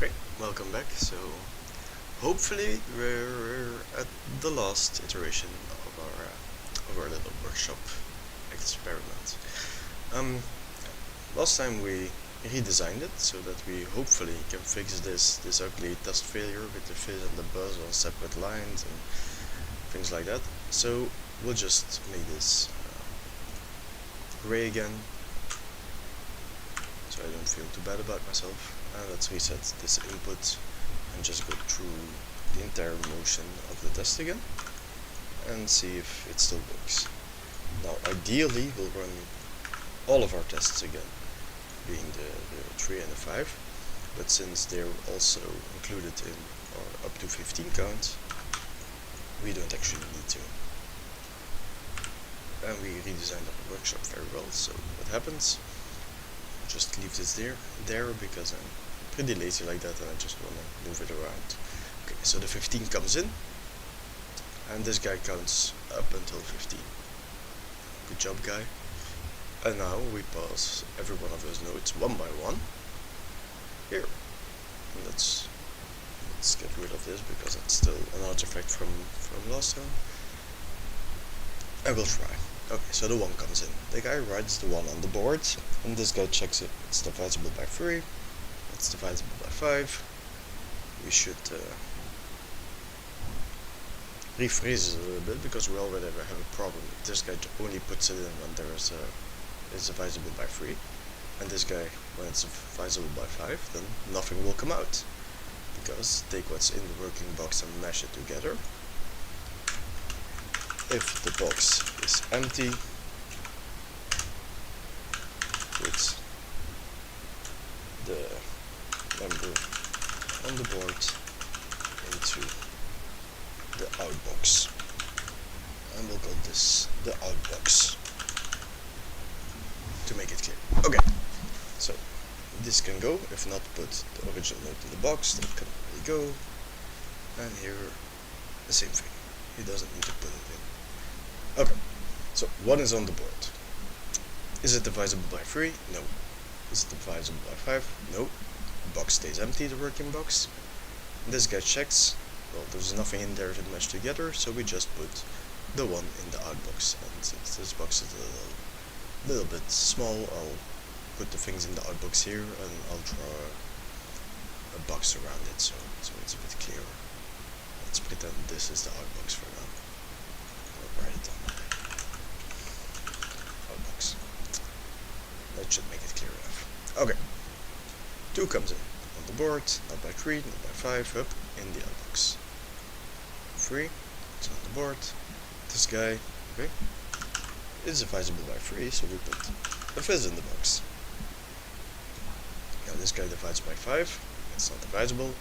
Okay, welcome back. So hopefully we're at the last iteration of our little workshop experiment. Last time we redesigned it so that we hopefully can fix this ugly test failure with the fizz and the buzz on separate lines and things like that. So we'll just make this gray again, so I don't feel too bad about myself. Let's reset this input and just go through the entire motion of the test again and see if it still works. Now ideally we'll run all of our tests again, being the 3 and the 5, but since they're also included in our up to 15 count, we don't actually need to. And we redesigned our workshop very well, so what happens? Just leave this there because I'm pretty lazy like that and I just want to move it around. Okay, so the 15 comes in and this guy counts up until 15. Good job, guy. And now we pass every one of those nodes one by one here. And let's get rid of this because it's still an artifact from last time. I will try. Okay, so the 1 comes in. The guy writes the 1 on the board, and this guy checks it. It's divisible by 3. It's divisible by 5. We should rephrase it a little bit because we already have a problem. This guy only puts it in when it's divisible by 3, and this guy, when it's divisible by 5, then nothing will come out. Because take what's in the working box and mash it together. If the box is empty, put the number on the board into the outbox, and we'll call this the outbox to make it clear. Okay, so this can go. If not, put the original note in the box. That can really go. And here, the same thing. He doesn't need to put it in. Okay, so what is on the board? Is it divisible by 3? No. Is it divisible by 5? No. The box stays empty, the working box. And this guy checks. Well, there's nothing in there to mesh together, so we just put the 1 in the outbox. And since this box is a little bit small, I'll put the things in the outbox here, and I'll draw a box around it, so it's a bit clearer. Let's pretend this is the outbox for now. I'll write it down. Outbox. That should make it clear enough. Okay. 2 comes in on the board, not by 3, not by 5, up in the outbox. 3, it's on the board. This guy, okay, is divisible by 3, so we put a fizz in the box. Now this guy divides by 5, it's not divisible.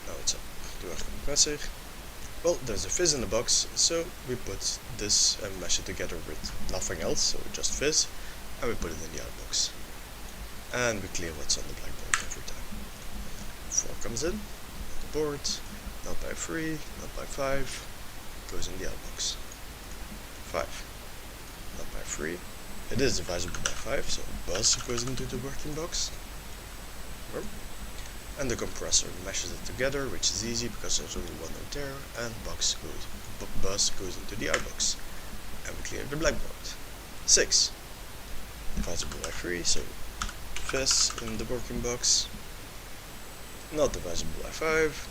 Now it's up to our compressor. Well, there's a fizz in the box, so we put this and mash it together with nothing else, so just fizz, and we put it in the outbox. And we clear what's on the blackboard every time. 4 comes in, on the board, not by 3, not by 5, goes in the outbox. 5, not by 3, it is divisible by 5, so buzz goes into the working box. And the compressor meshes it together, which is easy because there's only 1 node there, and buzz goes into the outbox. And we clear the blackboard. 6, divisible by 3, so fizz in the working box, not divisible by 5,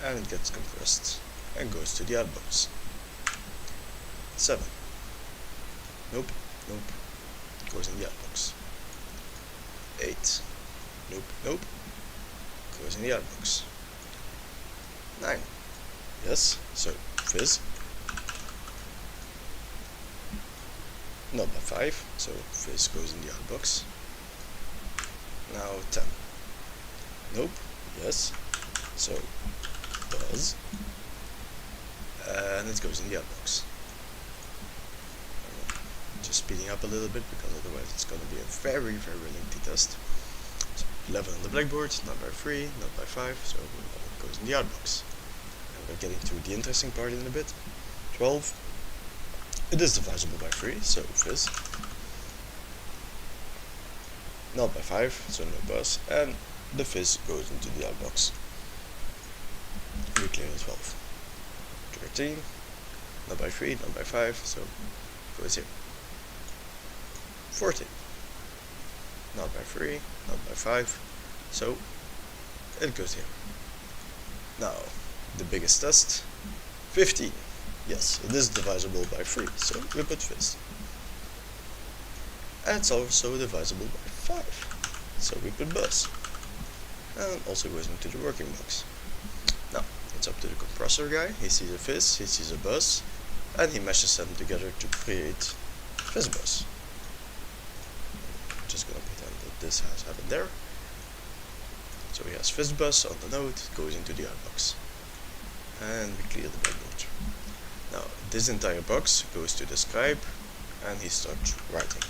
and it gets compressed and goes to the outbox. 7, nope, goes in the outbox. 8, nope, goes in the outbox. 9, yes, so fizz, not by 5, so fizz goes in the outbox. Now 10, nope, yes, so buzz, and it goes in the outbox. Just speeding up a little bit because otherwise it's going to be a very, very lengthy test. So 11 on the blackboard, not by 3, not by 5, so it goes in the outbox. And we're getting to the interesting part in a bit. 12, it is divisible by 3, so fizz. not by 5, so no buzz, and the fizz goes into the outbox. We clear the 12. 13, not by 3, not by 5, so goes here. 14, not by 3, not by 5, so it goes here. Now, the biggest test, 15. Yes, it is divisible by 3, so we put fizz. And it's also divisible by 5, so we put buzz. And also goes into the working box. Now, it's up to the compressor guy. He sees a fizz, he sees a buzz, and he meshes them together to create FizzBuzz. I'm just gonna pretend that this has happened there. So he has FizzBuzz on the node, it goes into the outbox. And we clear the breadboard. Now, this entire box goes to the scribe, and he starts writing.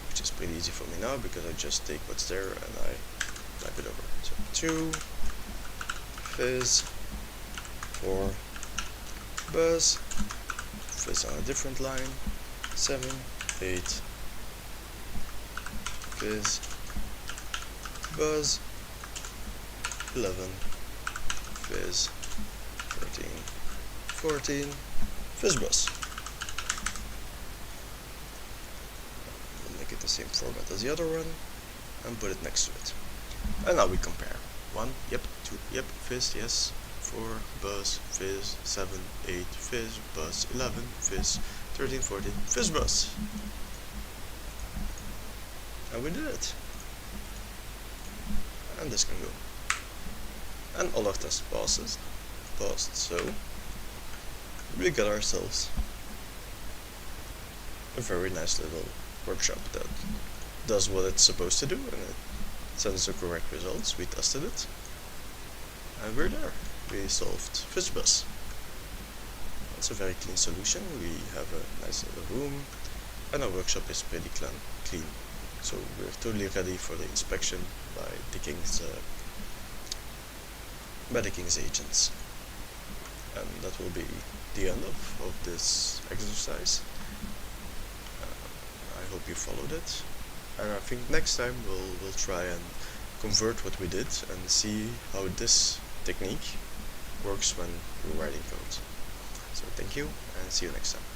Which is pretty easy for me now, because I just take what's there and I type it over. So 2, fizz, 4, buzz, fizz on a different line, 7, 8, fizz, buzz, 11, fizz, 13, 14, FizzBuzz. We'll make it the same format as the other one and put it next to it. And now we compare. 1, yep, 2, yep, fizz, yes, 4, buzz, fizz, 7, 8, fizz, buzz, 11, fizz, 13, 14, FizzBuzz. And we did it. And this can go. And all our tests passed, so we got ourselves a very nice little workshop that does what it's supposed to do, and it sends the correct results. We tested it, and we're there. We solved FizzBuzz. It's a very clean solution. We have a nice little room, and our workshop is pretty clean. So we're totally ready for the inspection by the King's agents. And that will be the end of this exercise. I hope you followed it. And I think next time we'll try and convert what we did and see how this technique works when we're writing code. So thank you, and see you next time.